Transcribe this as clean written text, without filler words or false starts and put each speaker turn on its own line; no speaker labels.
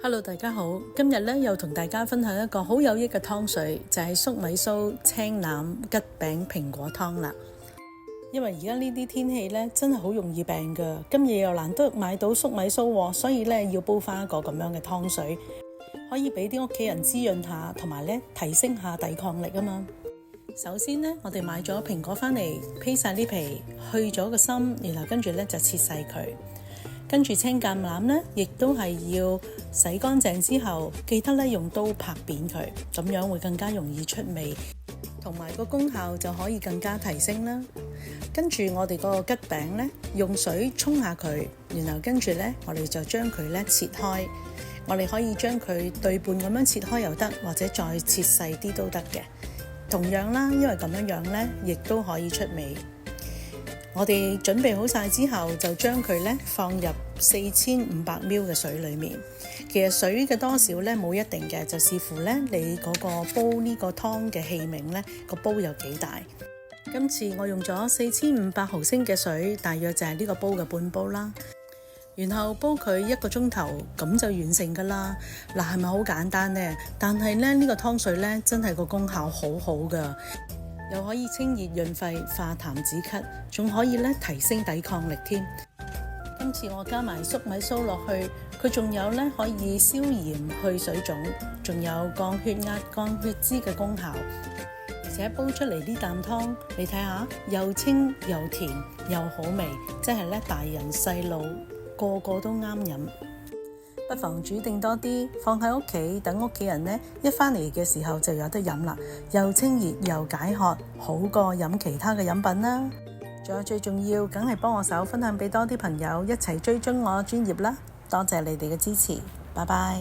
Hello， 大家好，今日咧又同大家分享一個好有益嘅湯水，就係粟米酥青欖桔餅蘋果湯啦。因為而家呢啲天氣咧真係好容易病噶，今日又難得買到粟米酥，所以咧要煲翻一個咁樣嘅湯水，可以俾啲屋企人滋潤下，同埋咧提升下抵抗力啊嘛。首先咧，我哋買咗蘋果翻嚟，披晒啲皮，去咗個心，然後跟住咧就切細佢。跟住青橄欖咧，亦都係要洗乾淨之後，記得咧用刀拍扁佢，咁樣會更加容易出味，同埋個功效就可以更加提升啦。跟住我哋個桔餅咧，用水沖下佢，然後跟住咧，我哋就將佢咧切開。我哋可以將佢對半咁樣切開又得，或者再切細啲都得嘅。同樣啦，因為咁樣咧，亦都可以出味。我哋準備好晒之後，就將佢咧放入4500ml嘅水裏面。其實水嘅多少咧冇一定嘅，就視乎咧你嗰個煲呢個湯嘅器皿咧個煲有幾大。今次我用咗4500毫升嘅水，大約就係呢個煲嘅半煲啦。然後煲佢1個鐘頭，咁就完成噶啦。嗱，係咪好簡單呢？但係咧呢個湯水咧真係個功效好好噶。又可以清熱潤肺、化痰止咳，仲可以咧提升抵抗力添。今次我加埋粟米酥落去，佢仲有咧可以消炎去水腫，仲有降血壓、降血脂嘅功效。而且煲出嚟呢啖湯，你睇下又清又甜又好味，真係咧大人細路個個都啱飲。不妨煮定多啲，放喺屋企，等屋企人呢一返嚟嘅時候就有得飲啦，又清熱又解渴，好過飲其他嘅飲品啦。仲有最重要，梗係幫我手分享俾多啲朋友一齊追蹤我專頁啦。多謝你哋嘅支持，拜拜。